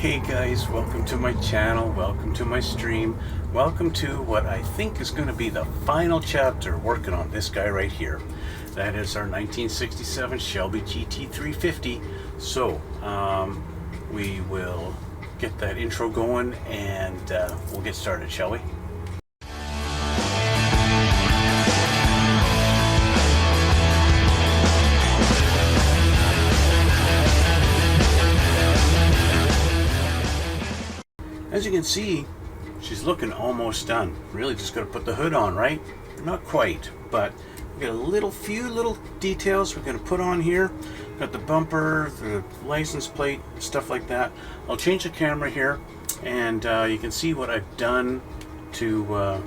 Hey guys, welcome to my channel, welcome to my stream, welcome to what I think is going to be the final chapter working on this guy right here. That is our 1967 Shelby GT350. So we will get that intro going and we'll get started, shall we? As you can see, she's looking almost done. Really just got to put the hood on, right? Not quite, but we got a few little details we're going to put on here. Got the bumper, the license plate, stuff like that. I'll change the camera here, and you can see what I've done to. Well,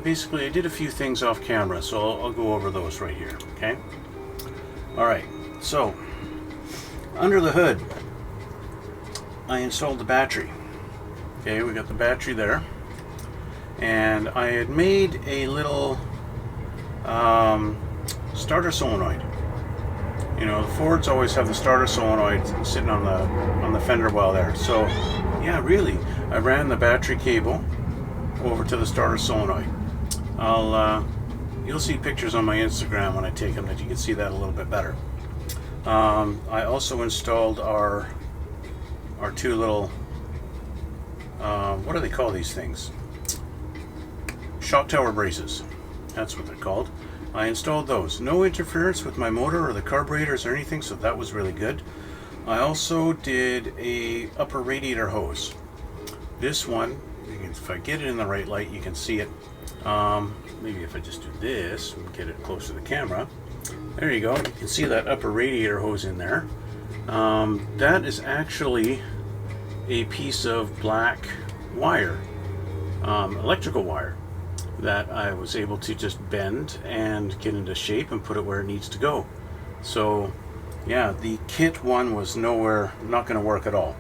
basically, I did a few things off camera, so I'll go over those right here. Okay. All right. So under the hood, I installed the battery. Okay, we got the battery there, and I had made a little starter solenoid. You know, the Fords always have the starter solenoid sitting on the fender well there. So yeah, really, I ran the battery cable over to the starter solenoid. You'll see pictures on my Instagram when I take them that you can see that a little bit better. I also installed our two little, what do they call these things? Shock tower braces. That's what they're called. I installed those. No interference with my motor or the carburetors or anything, so that was really good. I also did a upper radiator hose. This one, if I get it in the right light, you can see it. Maybe if I just do this and get it close to the camera. There you go. You can see that upper radiator hose in there. That is actually a piece of black wire, electrical wire, that I was able to just bend and get into shape and put it where it needs to go. So yeah, the kit one was not going to work at all.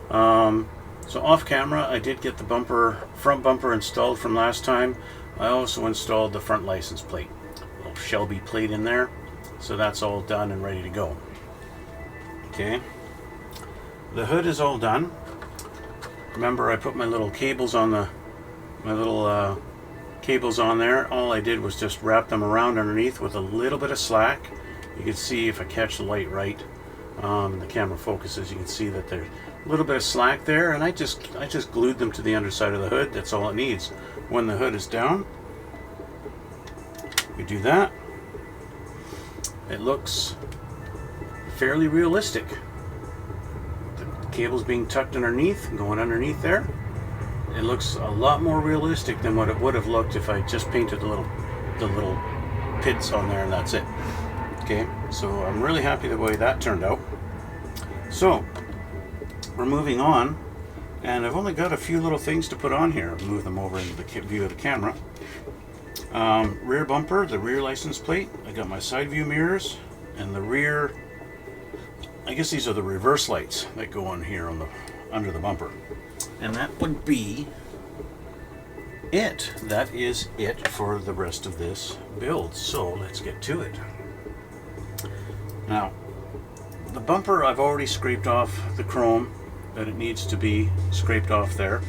So off camera, I did get the front bumper installed from last time. I also installed the front license plate, a little Shelby plate in there. So that's all done and ready to go. Okay, the hood is all done. Remember, I put my little cables on cables on there. All I did was just wrap them around underneath with a little bit of slack. You can see if I catch the light right, the camera focuses, you can see that there's a little bit of slack there, and I just glued them to the underside of the hood. That's all it needs. When the hood is down, we do that. It looks fairly realistic. The cable's being tucked underneath, going underneath there. It looks a lot more realistic than what it would have looked if I just painted the little pits on there and that's it. Okay, so I'm really happy the way that turned out. So we're moving on, and I've only got a few little things to put on here. I'll move them over into the view of the camera. Rear bumper, the rear license plate. I got my side view mirrors and the rear. I guess these are the reverse lights that go on here under the bumper. And that would be it. That is it for the rest of this build. So let's get to it. Now, the bumper, I've already scraped off the chrome that it needs to be scraped off there.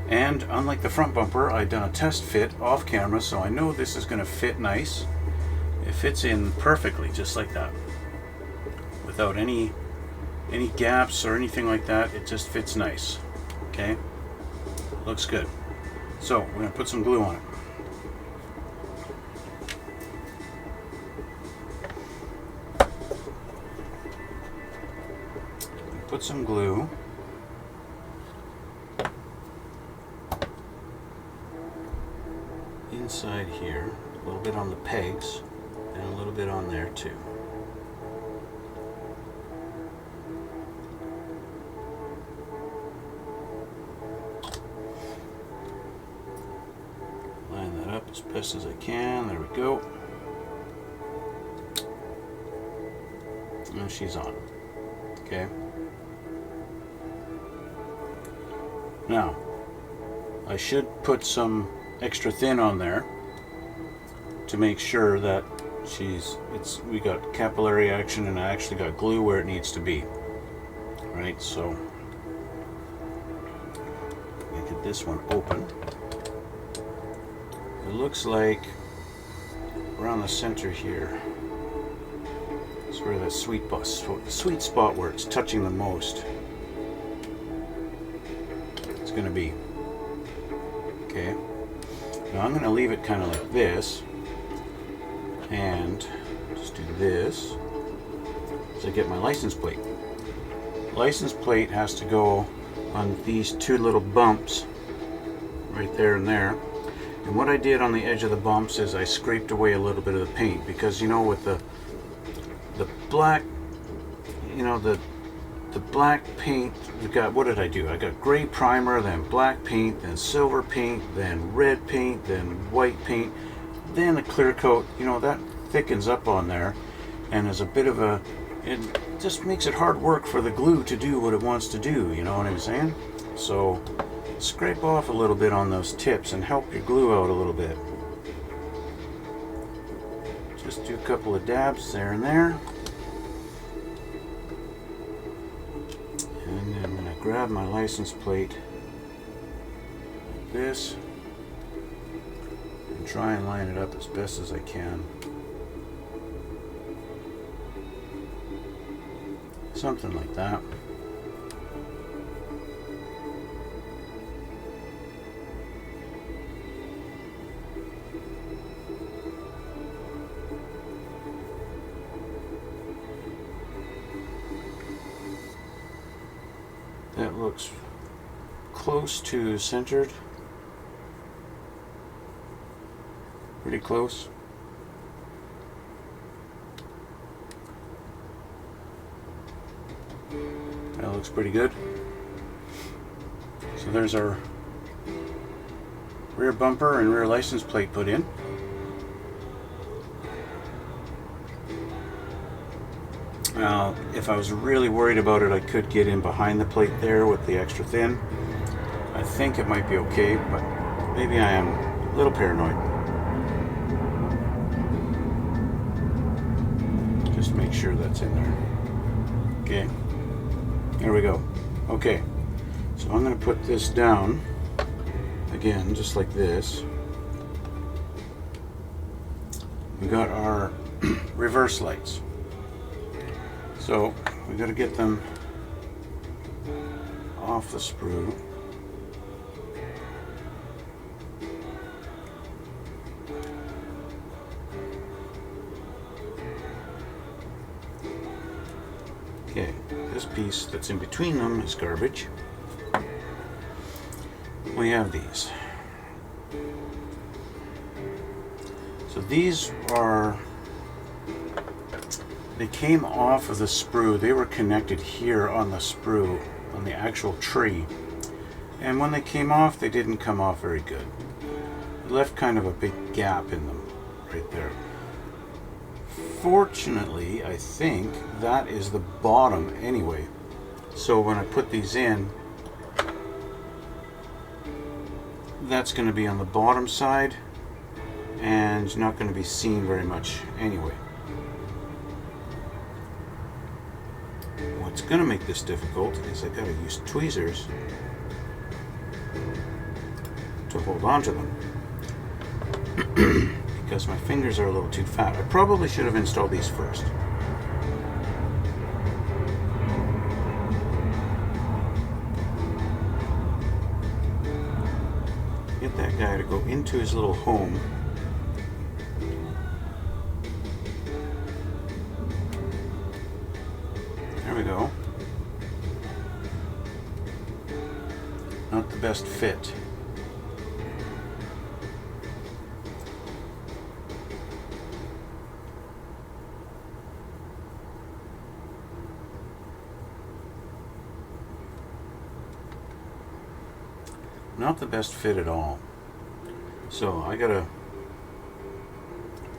And unlike the front bumper, I've done a test fit off camera, so I know this is going to fit nice. It fits in perfectly, just like that, without any gaps or anything like that. It just fits nice. Okay, looks good. So we're going to put some glue on it. Put some glue inside here, a little bit on the pegs and a little bit on there too. Line that up as best as I can. There we go. And she's on. Okay. Now, I should put some extra thin on there to make sure that we got capillary action and I actually got glue where it needs to be. Right, so I get this one open. It looks like around the center here is where the sweet spot where it's touching the most. It's going to be. Okay. Now I'm going to leave it kind of like this, and just do this to get my license plate. License plate has to go on these two little bumps right there and there. And what I did on the edge of the bumps is I scraped away a little bit of the paint, because you know, with the black, you know, the black paint, we got, what did I do? I got gray primer, then black paint, then silver paint, then red paint, then white paint, then a clear coat. You know, that thickens up on there, and is a bit of a, it just makes it hard work for the glue to do what it wants to do, you know what I'm saying? So scrape off a little bit on those tips and help your glue out a little bit. Just do a couple of dabs there and there. And then I'm going to grab my license plate like this and try and line it up as best as I can. Something like that. That looks close to centered. Pretty close. That looks pretty good. So there's our rear bumper and rear license plate put in. Now, if I was really worried about it, I could get in behind the plate there with the extra thin. I think it might be okay, but maybe I am a little paranoid. Just make sure that's in there. Okay, there we go. Okay, so I'm going to put this down again, just like this. We got our reverse lights. So we got to get them off the sprue. Okay, this piece that's in between them is garbage. We have these. So these are, they came off of the sprue. They were connected here on the sprue, on the actual tree. And when they came off, they didn't come off very good. It left kind of a big gap in them right there. Fortunately, I think that is the bottom anyway. So when I put these in, that's going to be on the bottom side and not going to be seen very much anyway. What's going to make this difficult is I got to use tweezers to hold on to them because my fingers are a little too fat. I probably should have installed these first. Get that guy to go into his little home. There we go. Not the best fit. Not the best fit at all. So I gotta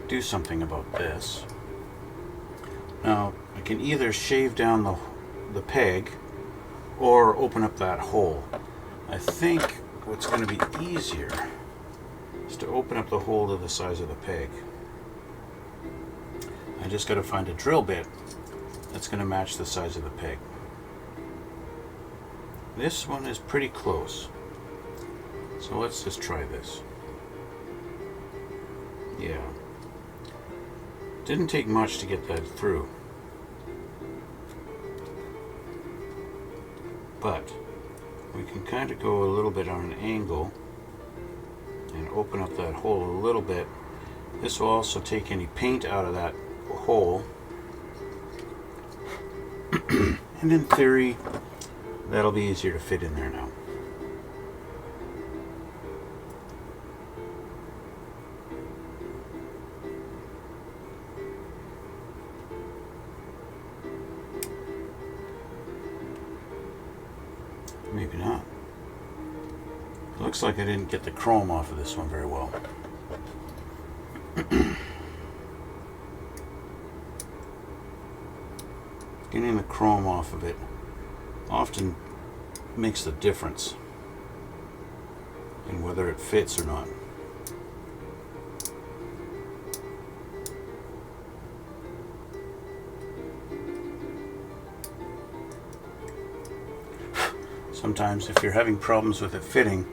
do something about this. Now I can either shave down the peg or open up that hole. I think what's going to be easier is to open up the hole to the size of the peg. I just got to find a drill bit that's going to match the size of the peg. This one is pretty close. So let's just try this. Yeah. Didn't take much to get that through. But we can kind of go a little bit on an angle and open up that hole a little bit. This will also take any paint out of that hole. And in theory, that'll be easier to fit in there now. Maybe not. Looks like I didn't get the chrome off of this one very well. Getting the chrome off of it often makes the difference in whether it fits or not. Sometimes if you're having problems with it fitting,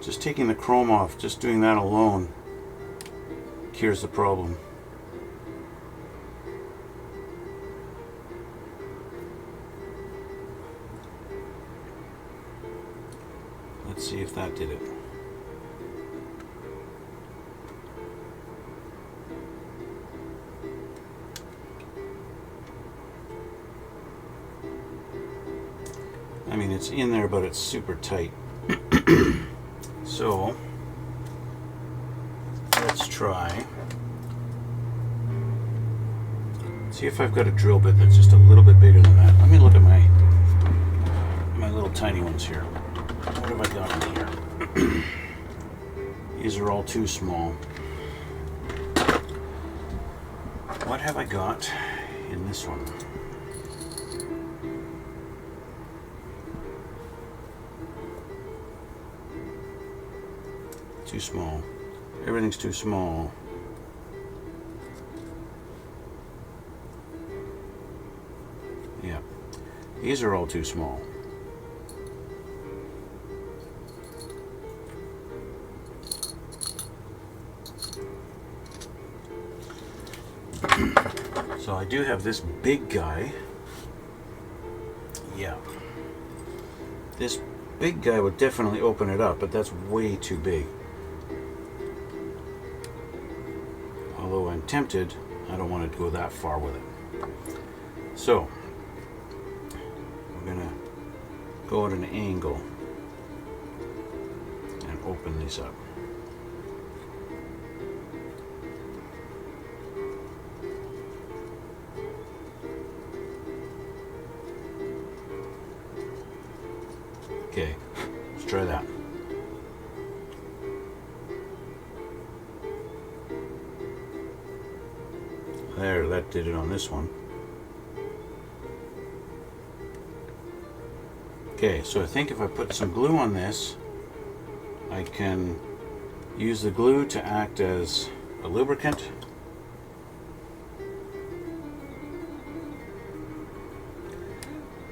just taking the chrome off, just doing that alone cures the problem. Let's see if that did it. I mean, it's in there, but it's super tight. So, let's try. See if I've got a drill bit that's just a little bit bigger than that. Let me look at my little tiny ones here. What have I got in here? These are all too small. What have I got in this one? Too small. Everything's too small. Yeah. These are all too small. So I do have this big guy. Yeah. This big guy would definitely open it up, but that's way too big. Although I'm tempted, I don't want to go that far with it. So, we're going to go at an angle and open these up. Okay, let's try that. There, that did it on this one. Okay, so I think if I put some glue on this, I can use the glue to act as a lubricant.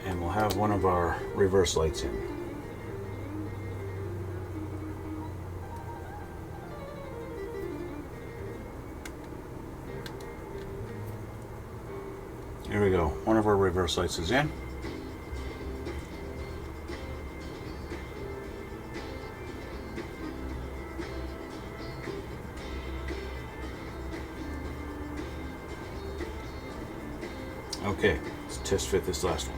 And we'll have one of our reverse lights in. Here we go. One of our reverse lights is in. Okay, let's test fit this last one.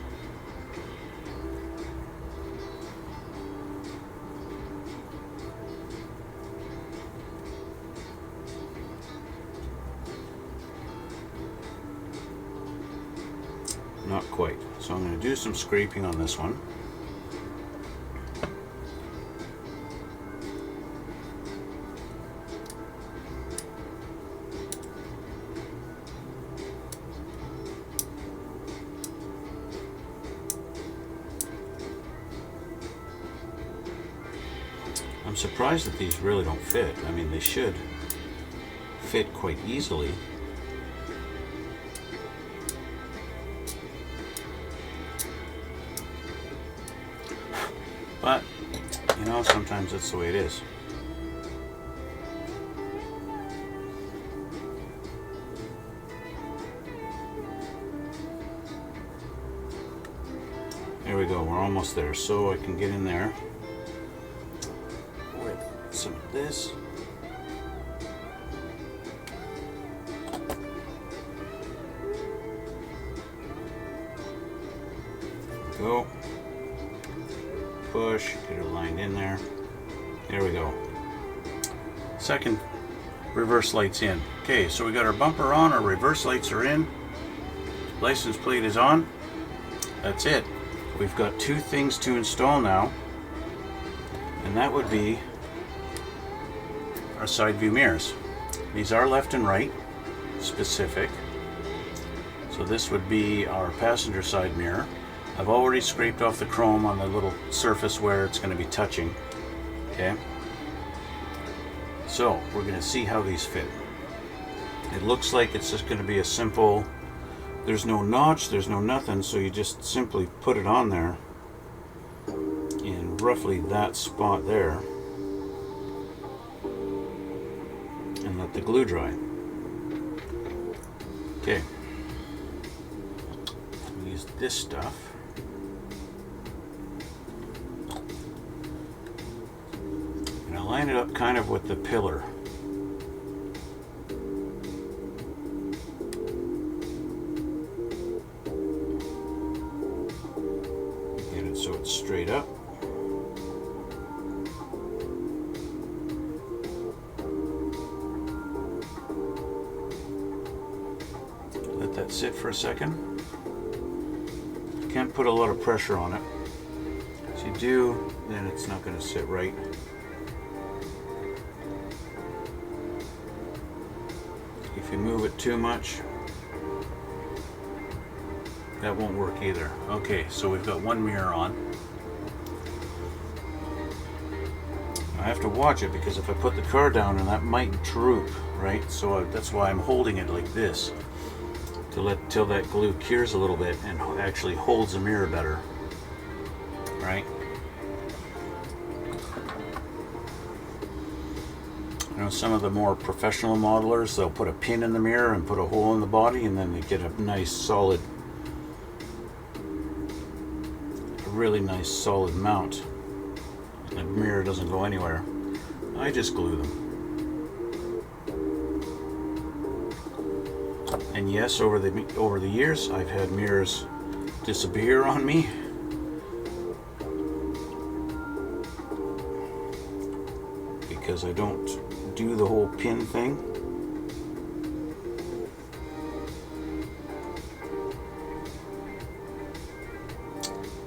Not quite. So I'm going to do some scraping on this one. I'm surprised that these really don't fit. I mean, they should fit quite easily. But, you know, sometimes that's the way it is. There we go, we're almost there. So I can get in there with some of this. Go. Push, get it lined in there. There we go. Second reverse light's in. Okay, so we got our bumper on, our reverse lights are in, license plate is on. That's it. We've got two things to install now, and that would be our side view mirrors. These are left and right specific. So this would be our passenger side mirror. I've already scraped off the chrome on the little surface where it's going to be touching. Okay. So we're going to see how these fit. It looks like it's just going to be a simple, there's no notch, there's no nothing, so you just simply put it on there in roughly that spot there and let the glue dry. Okay. Use this stuff. And I line it up kind of with the pillar. Get it so it's straight up. Let that sit for a second. Can't put a lot of pressure on it. If you do, then it's not going to sit right. If you move it too much, that won't work either. Okay, so we've got one mirror on. I have to watch it because if I put the car down, and that might droop, right? So that's why I'm holding it like this, till that glue cures a little bit and actually holds the mirror better, right? You know, some of the more professional modelers, they'll put a pin in the mirror and put a hole in the body, and then they get a nice solid, a really nice solid mount. The mirror doesn't go anywhere. I just glue them. And yes, over the years, I've had mirrors disappear on me. Because I don't do the whole pin thing.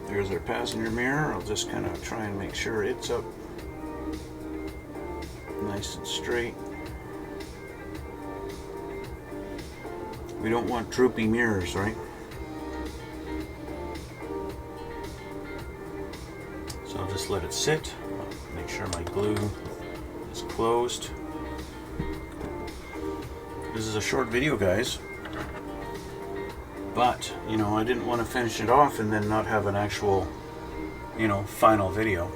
There's our passenger mirror. I'll just kind of try and make sure it's up nice and straight. We don't want droopy mirrors, right? So I'll just let it sit. Make sure my glue is closed. This is a short video, guys. But, you know, I didn't want to finish it off and then not have an actual, you know, final video.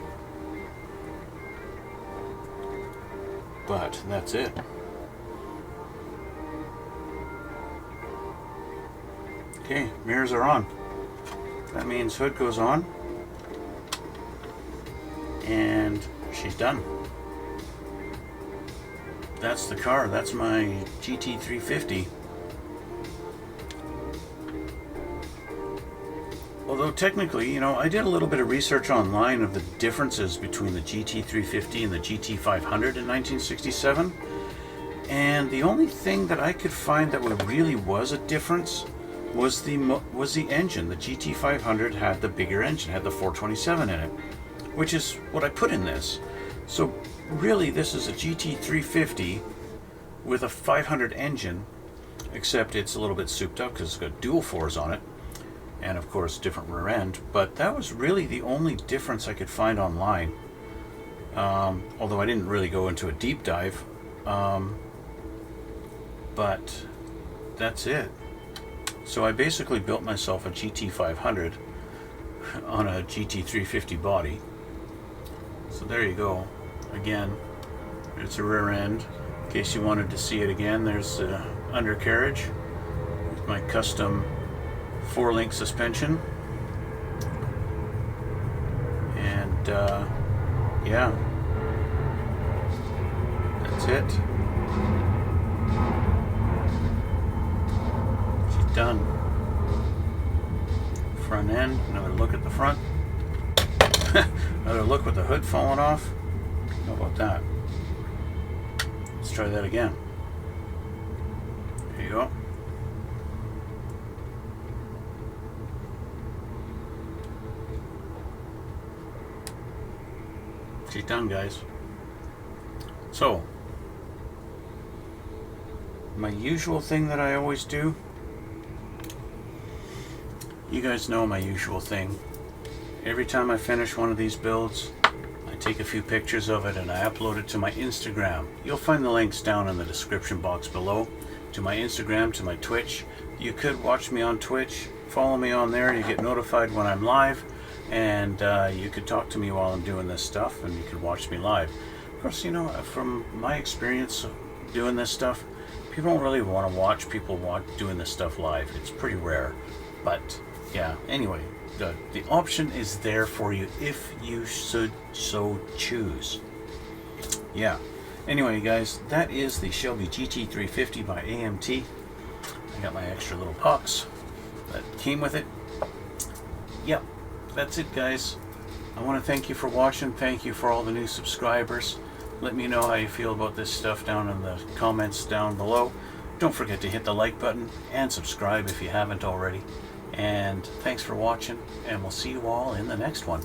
But that's it. Okay, mirrors are on. That means hood goes on. And she's done. That's the car. That's my GT350. Although technically, you know, I did a little bit of research online of the differences between the GT350 and the GT500 in 1967. And the only thing that I could find that really was a difference was the engine. The GT500 had the bigger engine, had the 427 in it, which is what I put in this. So really, this is a GT350 with a 500 engine, except it's a little bit souped up because it's got dual 4s on it, and of course different rear end. But that was really the only difference I could find online, although I didn't really go into a deep dive. But that's it. So I basically built myself a GT500 on a GT350 body. So there you go. Again, there's the rear end. In case you wanted to see it again, there's the undercarriage with my custom 4-link suspension. And yeah, that's it. She's done. Front end, another look at the front. Another look with the hood falling off. How about that? Let's try that again. There you go. She's done, guys. So, my usual thing that I always do. You guys know my usual thing. Every time I finish one of these builds, I take a few pictures of it and I upload it to my Instagram. You'll find the links down in the description box below to my Instagram, to my Twitch. You could watch me on Twitch. Follow me on there. You get notified when I'm live, and you could talk to me while I'm doing this stuff, and you could watch me live. Of course, you know, from my experience doing this stuff, people don't really want to watch people doing this stuff live. It's pretty rare. But yeah, anyway, the option is there for you if you should so choose. Yeah. Anyway, guys, that is the Shelby GT350 by AMT. I got my extra little box that came with it. Yep, that's it, guys. I want to thank you for watching. Thank you for all the new subscribers. Let me know how you feel about this stuff down in the comments down below. Don't forget to hit the like button and subscribe if you haven't already. And thanks for watching, and we'll see you all in the next one.